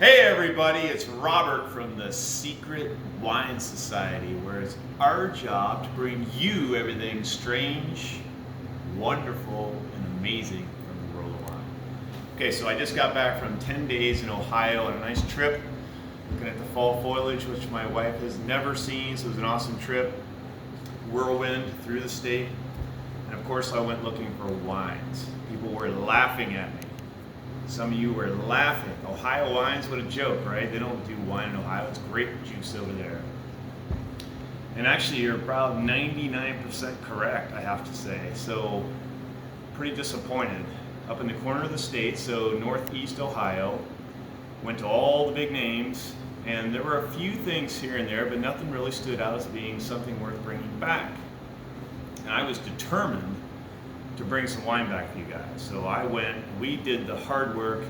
Hey everybody, it's Robert from the Secret Wine Society, where it's our job to bring you everything strange, wonderful, and amazing from the world of wine. Okay, so I just got back from 10 days in Ohio on a nice trip, looking at the fall foliage, which my wife has never seen, so it was an awesome trip. Whirlwind through the state, and of course I went looking for wines. People were laughing at me. Some of you were laughing. Ohio wines, what a joke, right? They don't do wine in Ohio. It's grape juice over there. And actually, you're about 99% correct, I have to say. So, pretty disappointed. Up in the corner of the state, so northeast Ohio, went to all the big names, and there were a few things here and there, but nothing really stood out as being something worth bringing back. And I was determined to bring some wine back for you guys. So I went, we did the hard work,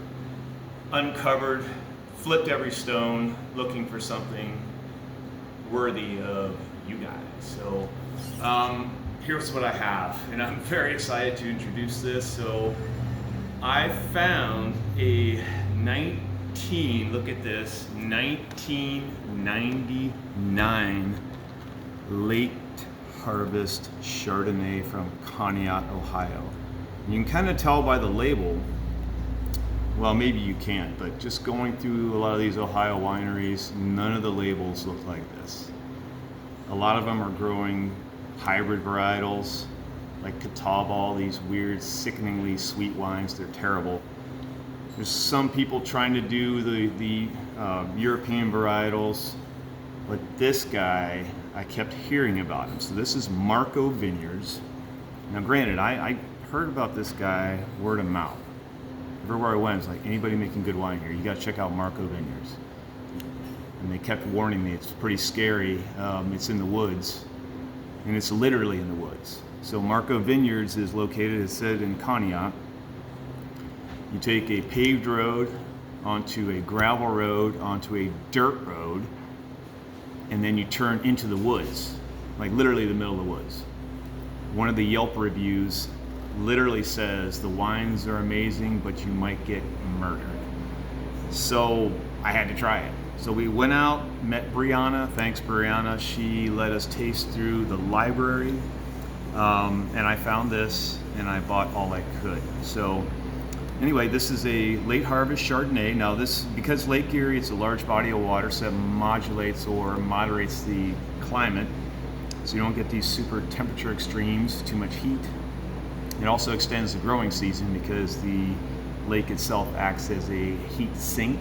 uncovered, flipped every stone, looking for something worthy of you guys. So here's what I have, and I'm very excited to introduce this. So I found a 1999 late harvest Chardonnay from Conneaut, Ohio. You can kind of tell by the label, well, maybe you can't, but just going through a lot of these Ohio wineries, none of the labels look like this. A lot of them are growing hybrid varietals like Catawba, these weird, sickeningly sweet wines. They're terrible. There's some people trying to do the European varietals, but this guy, I kept hearing about him. So this is Markko Vineyards. Now granted, I heard about this guy word of mouth. Everywhere I went, it's like, anybody making good wine here, you gotta check out Markko Vineyards. And they kept warning me, it's pretty scary. It's in the woods, and it's literally in the woods. So Markko Vineyards is located, it said, in Conneaut. You take a paved road onto a gravel road, onto a dirt road, and then you turn into the woods, like literally the middle of the woods. One of the Yelp reviews literally says the wines are amazing, but you might get murdered. So I had to try it. So we went out, met Brianna. Thanks, Brianna. She let us taste through the library, and I found this, and I bought all I could. So anyway, this is a late harvest Chardonnay. Now this, because Lake Erie, it's a large body of water, so it modulates or moderates the climate, so you don't get these super temperature extremes, too much heat. It also extends the growing season because the lake itself acts as a heat sink,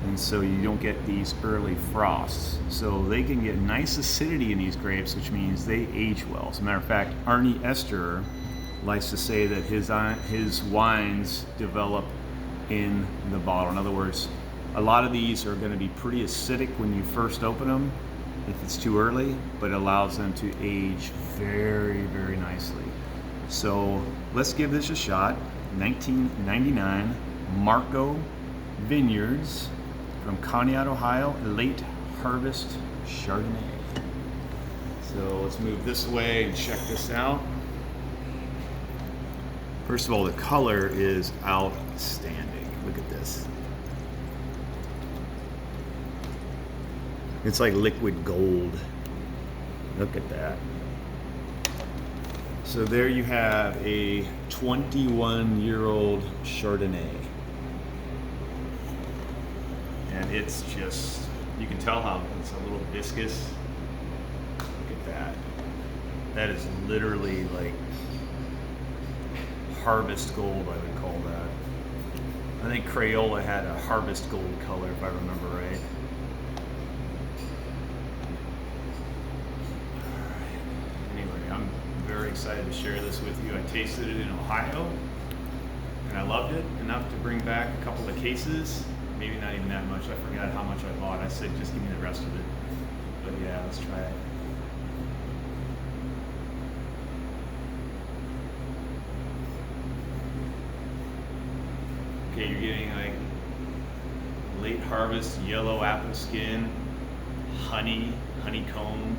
and so you don't get these early frosts. So they can get nice acidity in these grapes, which means they age well. As a matter of fact, Arnie Ester likes to say that his wines develop in the bottle. In other words, a lot of these are going to be pretty acidic when you first open them if it's too early, but it allows them to age very, very nicely. So let's give this a shot. 1999 Markko Vineyards from Conneaut, Ohio, late harvest Chardonnay. So let's move this way and check this out. First of all, the color is outstanding. Look at this. It's like liquid gold. Look at that. So there you have a 21-year-old Chardonnay. And it's just, you can tell how it's a little viscous. Look at that. That is literally like harvest gold, I would call that. I think Crayola had a harvest gold color, if I remember right. Alright. Anyway, I'm very excited to share this with you. I tasted it in Ohio, and I loved it enough to bring back a couple of cases. Maybe not even that much. I forgot how much I bought. I said just give me the rest of it. But yeah, let's try it. Okay, you're getting like late harvest yellow apple skin, honeycomb.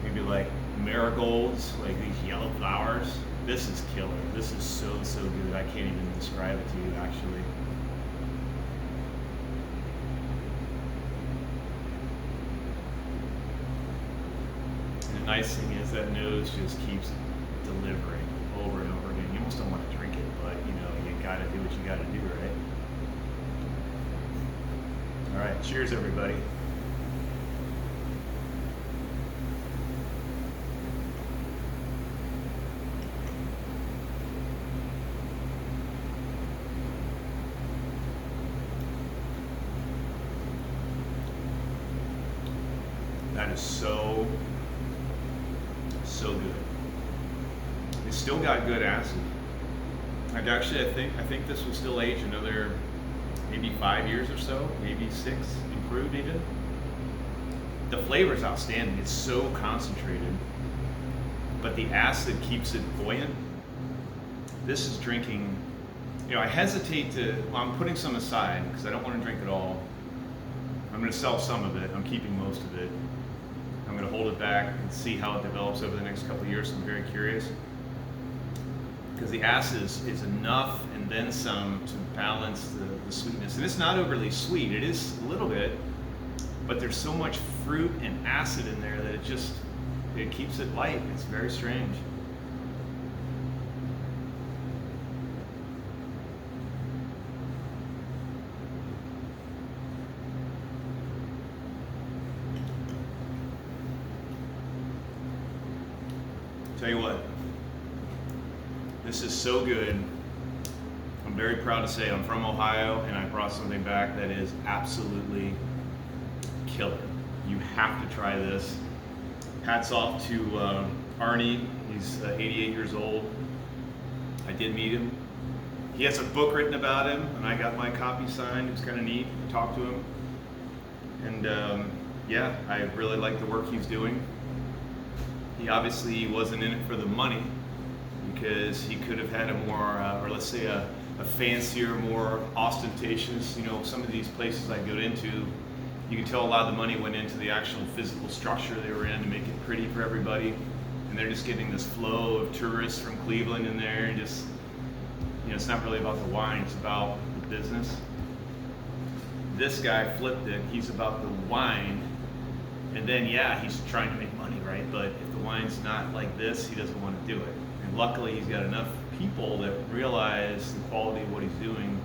Maybe like marigolds, like these yellow flowers. This is killer. This is so good. I can't even describe it to you, actually. And the nice thing is that nose just keeps delivering over and over again. You almost don't want to drink it, but you know, you gotta do what you gotta do, right? All right, cheers everybody. That is so good. It's still got good acid. Like actually, I think this will still age another maybe 5 years or so, maybe 6, improved even. The flavor's outstanding. It's so concentrated, but the acid keeps it buoyant. This is drinking. You know, I hesitate to. Well, I'm putting some aside because I don't want to drink it all. I'm going to sell some of it. I'm keeping most of it. I'm going to hold it back and see how it develops over the next couple of years. I'm very curious because the acid is enough and then some to balance the sweetness. And it's not overly sweet. It is a little bit, but there's so much fruit and acid in there that it keeps it light. It's very strange. Tell you what, this is so good. I'm very proud to say I'm from Ohio and I brought something back that is absolutely killer. You have to try this. Hats off to Arnie. He's 88 years old. I did meet him. He has a book written about him and I got my copy signed. It was kind of neat. I talked to him. And yeah, I really like the work he's doing. He obviously wasn't in it for the money because he could have had a more, or let's say a fancier, more ostentatious, you know, some of these places I go into, you can tell a lot of the money went into the actual physical structure they were in to make it pretty for everybody. And they're just getting this flow of tourists from Cleveland in there and just, you know, it's not really about the wine, it's about the business. This guy flipped it. He's about the wine. And then, yeah, he's trying to make money, right? But if the wine's not like this, he doesn't want to do it. And luckily, he's got enough people that realize the quality of what he's doing.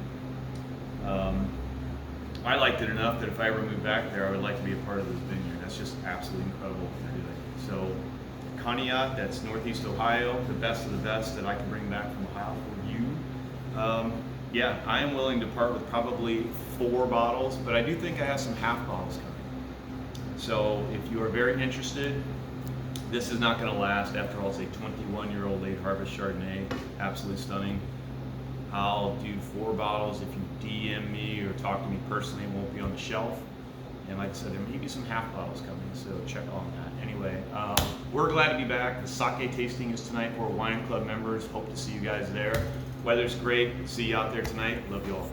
I liked it enough that if I ever moved back there, I would like to be a part of this vineyard. That's just absolutely incredible what they're doing. So, Conneaut, that's Northeast Ohio, the best of the best that I can bring back from Ohio for you. Yeah, I am willing to part with probably 4 bottles, but I do think I have some half bottles coming. So if you are very interested, this is not going to last. After all, it's a 21-year-old late harvest Chardonnay, absolutely stunning. I'll do 4 bottles. If you DM me or talk to me personally, it won't be on the shelf. And like I said, there may be some half bottles coming, so check on that. Anyway, we're glad to be back. The sake tasting is tonight for wine club members. Hope to see you guys there. Weather's great. See you out there tonight. Love you all.